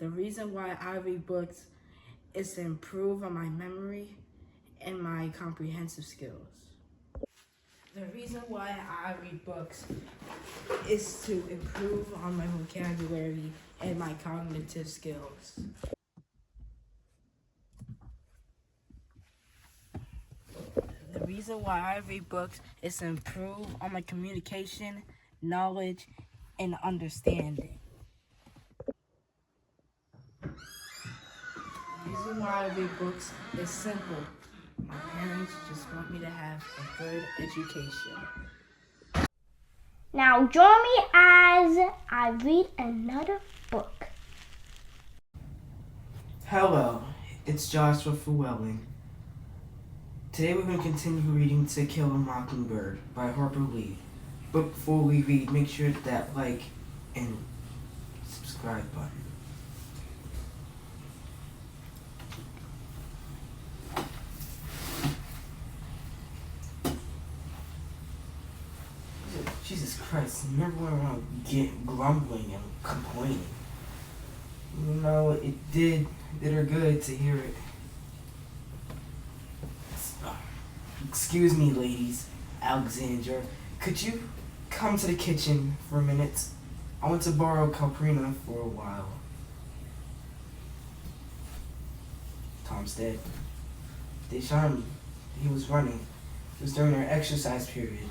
The reason why I read books is to improve on my memory and my comprehensive skills. The reason why I read books is to improve on my vocabulary and my cognitive skills. The reason why I read books is to improve on my communication, knowledge, and understanding. The reason why I read books is simple. My parents just want me to have a good education. Now join me as I read another book. Hello, it's Joshua Llewellyn. Today we're going to continue reading To Kill a Mockingbird by Harper Lee. But before we read, make sure to hit that like and subscribe button. Jesus Christ, never went around grumbling and complaining. You know, it did her good to hear it. Excuse me, ladies. Alexandra, could you come to the kitchen for a minute? I want to borrow Calprina for a while. Tom's dead. They shot him. He was running. It was during our exercise period.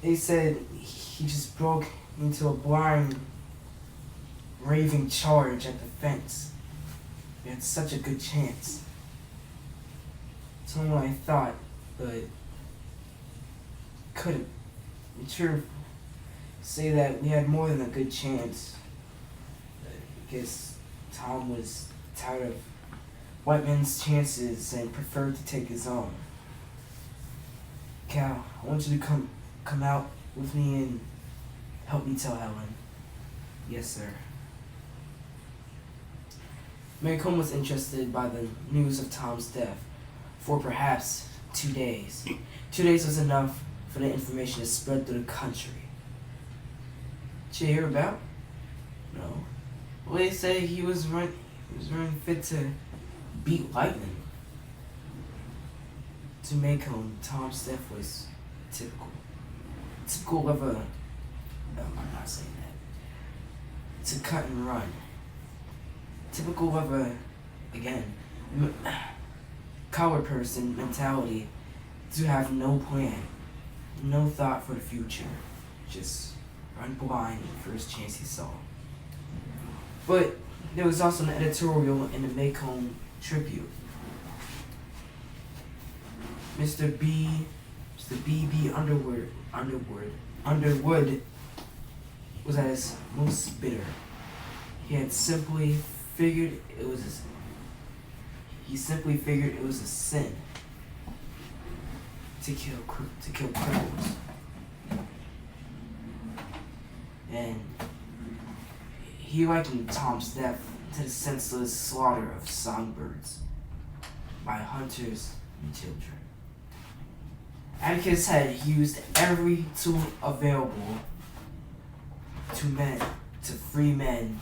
They said he just broke into a blind, raving charge at the fence. We had such a good chance. It's not what I thought, but couldn't. Be sure say that we had more than a good chance. I guess Tom was tired of white men's chances and preferred to take his own. Cal, I want you to come out with me and help me tell Helen. Yes, sir. Mary Combe was interested by the news of Tom's death for perhaps 2 days. 2 days was enough for the information to spread through the country. Did you hear about? No. Well, they say he was running fit to beat lightning. To Maycomb, Tom's death was typical of a, no, I'm not saying that. To cut and run. Typical of a, again, coward person mentality, to have no plan, no thought for the future, just run blind the first chance he saw. But there was also an editorial in the Maycomb Tribune. Mr. B.B. Underwood was at his most bitter. He simply figured it was a sin to kill criminals. And he likened Tom's death to the senseless slaughter of songbirds by hunters and children. Atticus had used every tool available to free men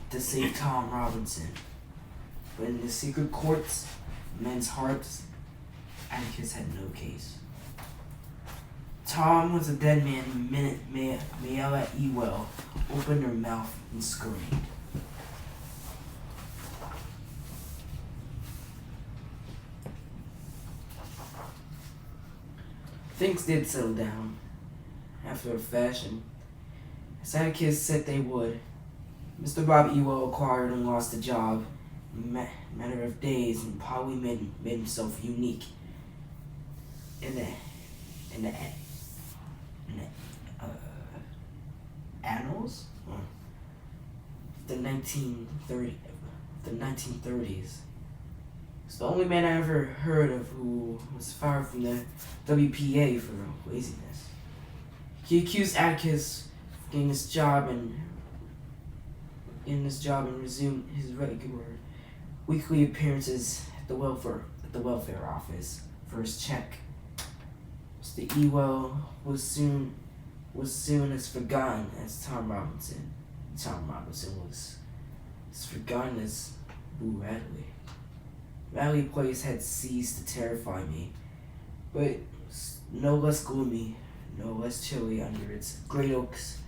to save Tom Robinson. But in the secret courts, men's hearts, Atticus had no case. Tom was a dead man the minute Mayella Ewell opened her mouth and screamed. Things did settle down, after a fashion, as Atticus said they would. Mr. Bob Ewell acquired and lost a job in a matter of days, and probably made himself unique in the annals of the 1930s. He's the only man I ever heard of who was fired from the WPA for laziness. He accused Atticus of getting this job and resumed his regular weekly appearances at the welfare office for his check. Mr. Ewell was soon as forgotten as Tom Robinson. Tom Robinson was as forgotten as Boo Radley. Radley Place had ceased to terrify me, but no less gloomy, no less chilly under its great oaks,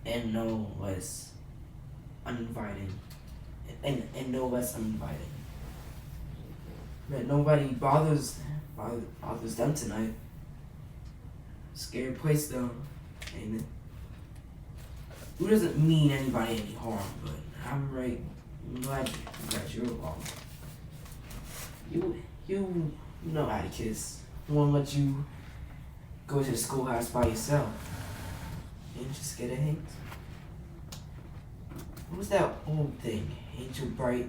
and no less uninviting, and no less uninviting. But nobody bothers them tonight. Scary place though, ain't it? Who doesn't mean anybody any harm, but I'm right. I'm glad you're along. You know Atticus. Won't let you go to the schoolhouse by yourself. Ain't you scared of Hanks? What was that old thing? Angel Bright,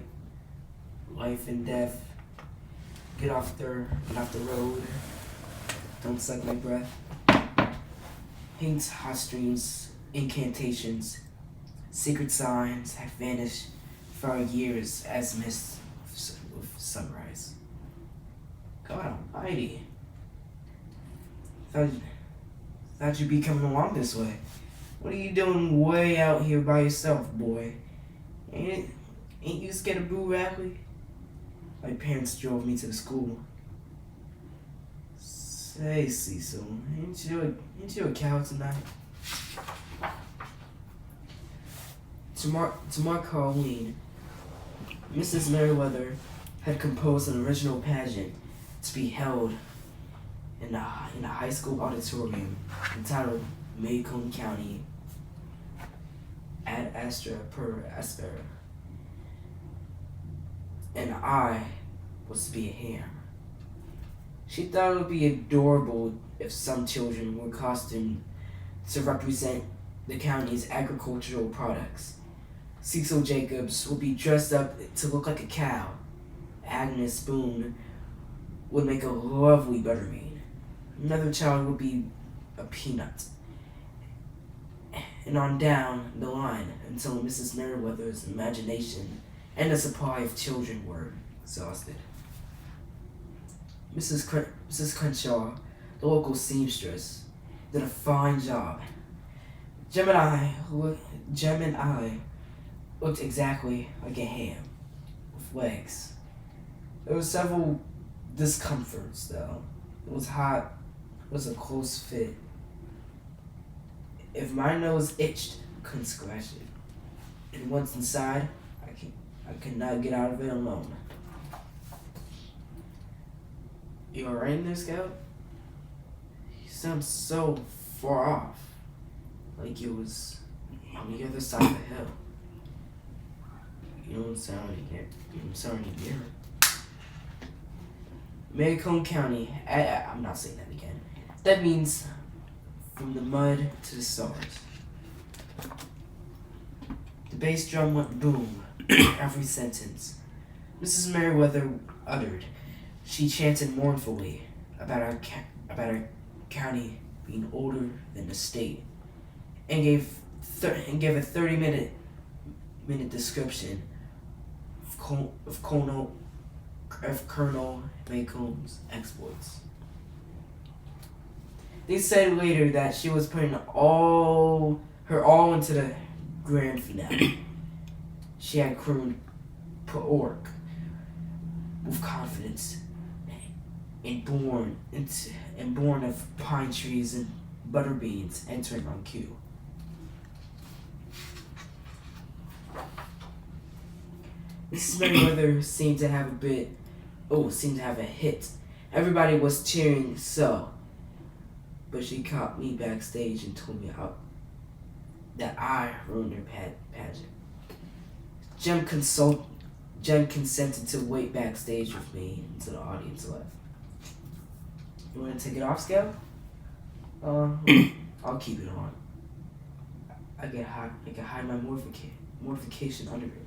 life and death. Get off the road. Don't suck my breath. Hank's hot streams, incantations, secret signs have vanished for years as mist with sunrise. God almighty. Thought you'd be coming along this way. What are you doing way out here by yourself, boy? Ain't you scared of Boo Radley? My parents drove me to the school. Say, Cecil, ain't you a cow tonight? To mark Halloween, Mrs. Merriweather had composed an original pageant to be held in a high school auditorium entitled Macomb County Ad Astra per Aspera. And I was to be a ham. She thought it would be adorable if some children were costumed to represent the county's agricultural products. Cecil Jacobs would be dressed up to look like a cow. Agnes Boone would make a lovely butterbean. Another child would be a peanut. And on down the line until Mrs. Merriweather's imagination and the supply of children were exhausted. Mrs. Crenshaw, the local seamstress, did a fine job. Jem and I looked exactly like a ham, with legs. There were several discomforts, though. It was hot. It was a close fit. If my nose itched, I couldn't scratch it. And once inside, I could not get out of it alone. You alright in there, Scout? You sound so far off. Like you was on the other side of the hill. You don't sound any nearer. Macomb County, I'm not saying that again. That means from the mud to the stars. The bass drum went boom every sentence Mrs. Merriweather uttered. She chanted mournfully about our county being older than the state, and gave a 30-minute description of Colonel Macomb's exploits. They said later that she was putting her all into the grand finale. She had crooned "Pork" with confidence, and born of pine trees and butter beans entering on cue. Mrs. Merriweather seemed to have a hit. Everybody was cheering so. But she caught me backstage and told me that I ruined her pageant. Jem consented to wait backstage with me until the audience left. You want to take it off, Scout? I'll keep it on. I can hide my mortification under it.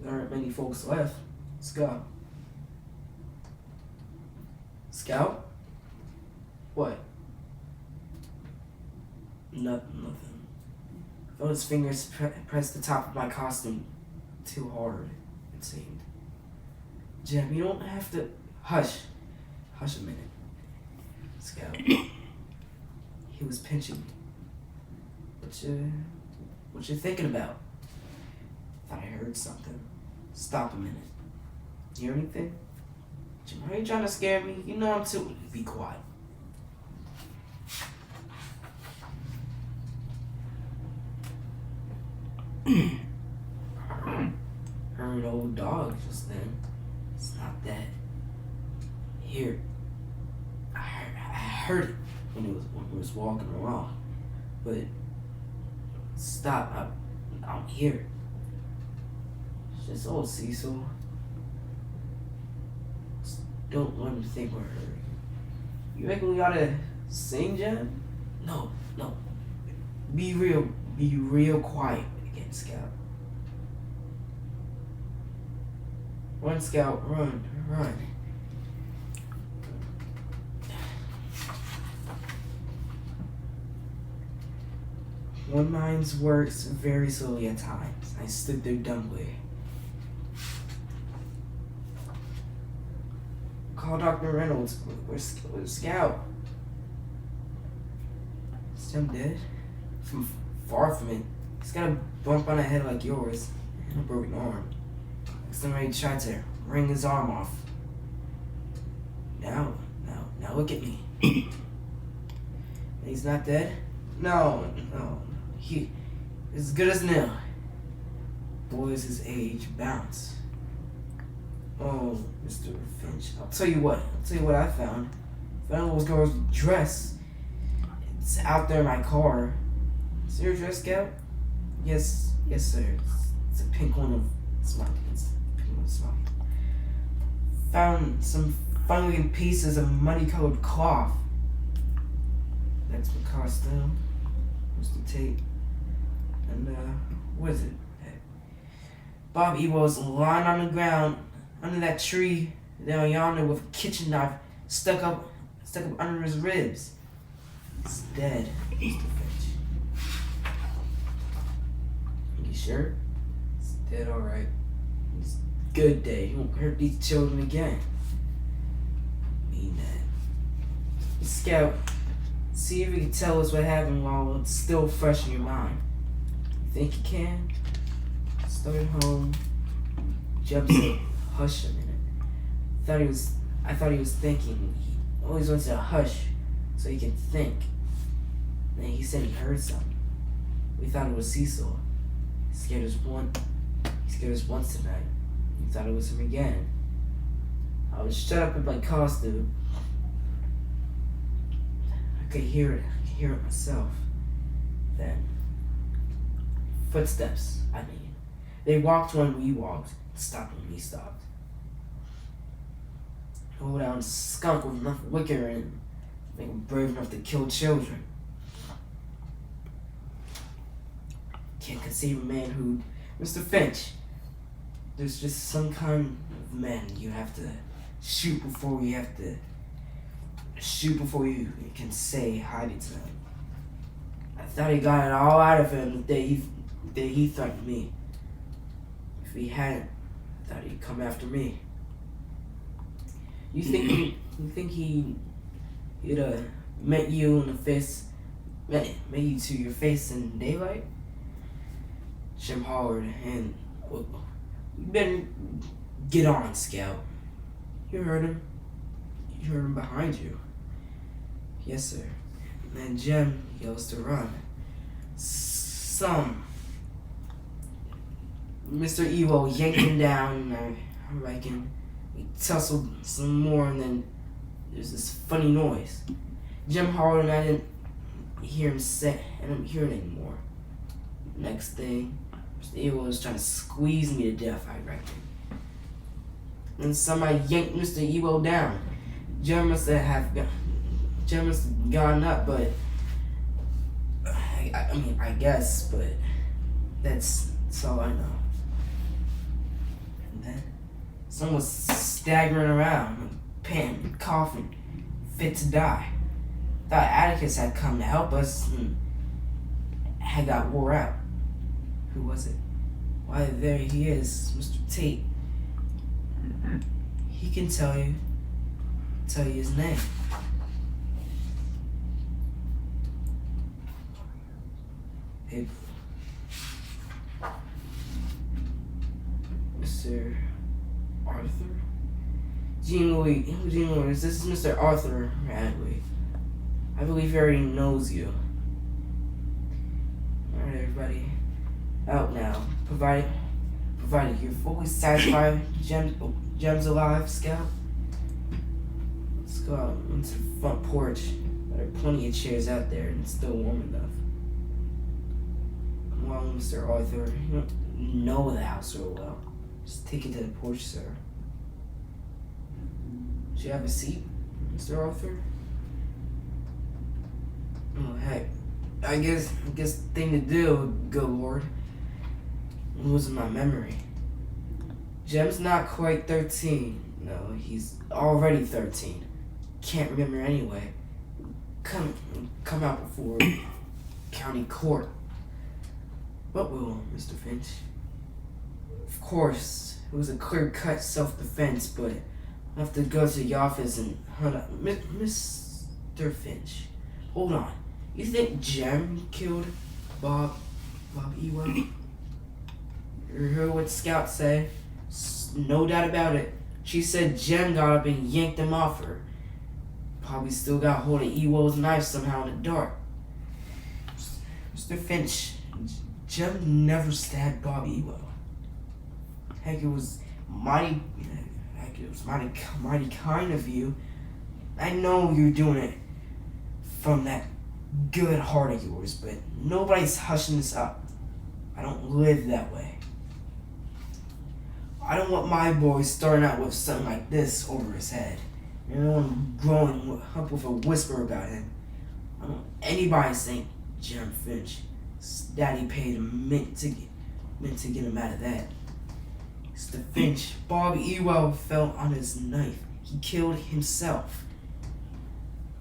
There aren't many folks left. Let's go. Scout? What? Nothing. Felt his fingers press the top of my costume too hard, it seemed. Jem, you don't have to... Hush a minute. Scout. He was pinching me. What you thinking about? Thought I heard something. Stop a minute. Hear anything? Jim, are you trying to scare me? You know I'm too. Be quiet. Heard old dog just then. It's not that. Here. I heard it when he was walking around. But stop. I'm here. It's just old Cecil. Just don't want him to think we're hurt. You reckon we ought to sing, Jen? No. Be real quiet again, Scout. Run, Scout, run. One mind works very slowly at times. I stood there dumbly. Call Dr. Reynolds. Where's Scout? Is Jim dead? From far from it. He's got a bump on the head like yours and a broken arm. Somebody tried to wring his arm off. Now look at me. He's not dead? No. He as good as nil. Boys his age bounce. Oh, Mr. Finch. I'll tell you what I found. Found those girl's dress. It's out there in my car. Is your dress, Scout? Yes, sir. It's a pink one of Smiley. Found some fun-looking pieces of muddy-colored cloth. That's my costume. Mr. Tate. And, what is it? Bob Ewell's lying on the ground under that tree down yonder with a kitchen knife stuck up under his ribs. He's dead, Mr. Finch. You sure? He's dead, alright. It's a good day. He won't hurt these children again. Mean that. Scout, see if you can tell us what happened while it's still fresh in your mind. You think you can? Started home. Jeb said, hush a minute. I thought he was thinking. He always wants to hush so he can think. Then he said he heard something. We thought it was Cecil. He scared us once tonight. We thought it was him again. I was shut up with my costume. I could hear it myself. Then footsteps, I mean. They walked when we walked, stopped when we stopped. Hold down a skunk with enough wicker and make him brave enough to kill children. Can't conceive a man who, Mr. Finch, there's just some kind of men you have to shoot before you can say hi to them. I thought he got it all out of him the day he threatened me. If he hadn't, I thought he'd come after me. You think he'd met you in the face, met you to your face in daylight? Jim hollered, and you better get on, Scout. You heard him. You heard him behind you. Yes, sir. And then Jim yells to run. Mr. Ewell yanked him down, and I reckon we tussled some more, and then there's this funny noise. Jim hollered, and I didn't hear him say, I didn't hear it anymore. Next thing, Mr. Ewell was trying to squeeze me to death, I reckon. And somebody yanked Mr. Ewell down. Jim must have gone up, but I guess, but that's all I know. And then someone was staggering around, panting, coughing, fit to die. Thought Atticus had come to help us and had got wore out. Who was it? Why, there he is, Mr. Tate. He can tell you his name. Mr. Arthur? Jean Louis, this is Mr. Arthur Radley. I believe he already knows you. Alright, everybody. Out now. Provided you're fully satisfied, Gems alive, Scout. Let's go out into the front porch. There are plenty of chairs out there and it's still warm enough. Come on, Mr. Arthur. You don't know the house real well. Just take it to the porch, sir. Should you have a seat, Mr. Arthur? Oh, heck. I guess the thing to do, good lord. I'm losing my memory. Jem's not quite 13. No, he's already 13. Can't remember anyway. Come out before county court. What will, Mr. Finch? Of course, it was a clear-cut self-defense, but I have to go to the office and hunt up Mr. Finch. Hold on. You think Jem killed Bob Ewell? You heard what Scout said? No doubt about it. She said Jem got up and yanked him off her. Probably still got hold of Ewell's knife somehow in the dark. Mr. Finch, Jem never stabbed Bob Ewell. Heck, it was mighty kind of you. I know you're doing it from that good heart of yours, but nobody's hushing this up. I don't live that way. I don't want my boy starting out with something like this over his head. I don't want him growing up with a whisper about him. I don't want anybody saying Jem Finch. His daddy paid a mint to get him out of that. Mr. Finch, Bob Ewell fell on his knife. He killed himself.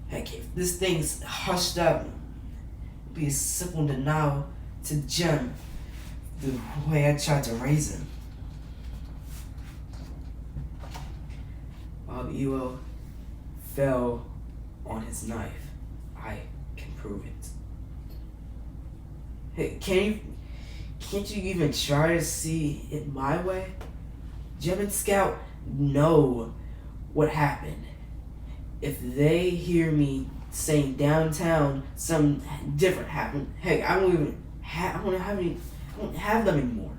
Heck, if this thing's hushed up, it'd be a simple denial to Jem the way I tried to raise him. Bob Ewell fell on his knife. I can prove it. Hey, can't you even try to see it my way? Jem and Scout know what happened. If they hear me saying downtown something different happened, heck, I don't have them anymore.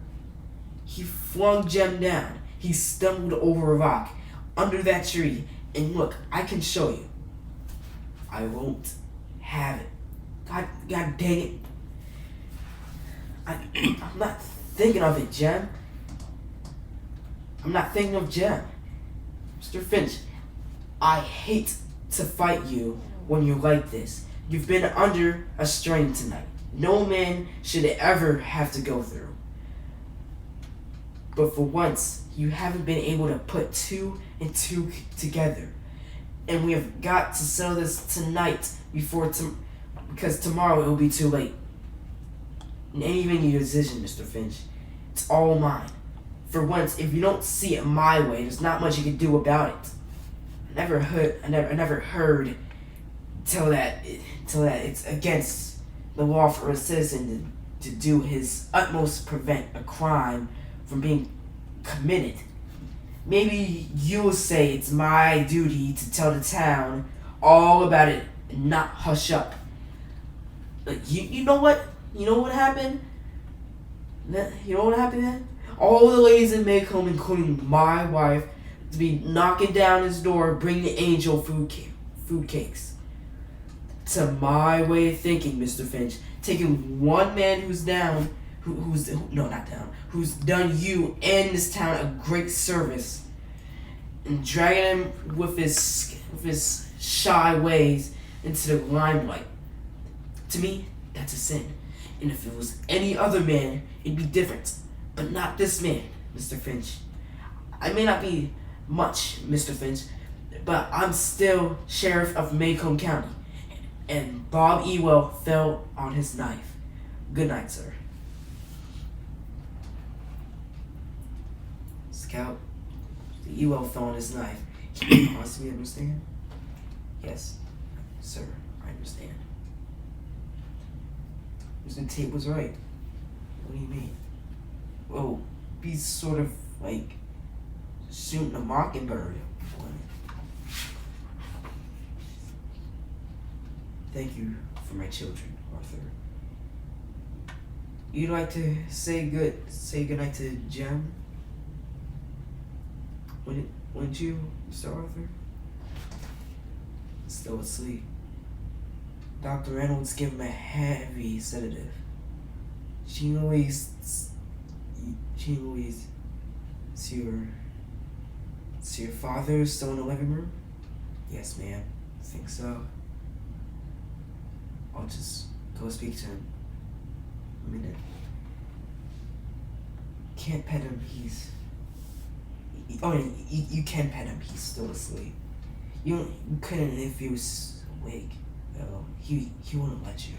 He flung Jem down. He stumbled over a rock under that tree, and look, I can show you. I won't have it. God dang it. I'm not thinking of it, Jem. I'm not thinking of Jem. Mr. Finch, I hate to fight you when you're like this. You've been under a strain tonight. No man should ever have to go through. But for once, you haven't been able to put two and two together. And we have got to settle this tonight because tomorrow it will be too late. And even your decision, Mr. Finch, it's all mine. For once, if you don't see it my way, there's not much you can do about it. I never heard till that it's against the law for a citizen to do his utmost to prevent a crime from being committed. Maybe you'll say it's my duty to tell the town all about it and not hush up. But you know what? You know what happened? You know what happened then? All the ladies in Maycomb, including my wife, to be knocking down his door, bringing the angel food cakes. To my way of thinking, Mr. Finch, taking one man who's down, who's done you and this town a great service, and dragging him with his shy ways into the limelight. To me, that's a sin. And if it was any other man, it'd be different. But not this man, Mr. Finch. I may not be much, Mr. Finch, but I'm still Sheriff of Maycomb County. And Bob Ewell fell on his knife. Good night, sir. Scout, the Ewell fell on his knife. Can you possibly understand? Yes, sir, I understand. Mr. Tate was right. What do you mean? Oh, be sort of like shooting a mockingbird. Thank you for my children, Arthur. You'd like to say goodnight to Jem? Wouldn't you, Mr. Arthur? Still asleep. Dr. Reynolds gave him a heavy sedative. Jean Louise, see your father still in the living room? Yes, ma'am. I think so. I'll just go speak to him. A minute. Can't pet him. You can pet him. He's still asleep. You couldn't if he was awake. Though he wouldn't let you.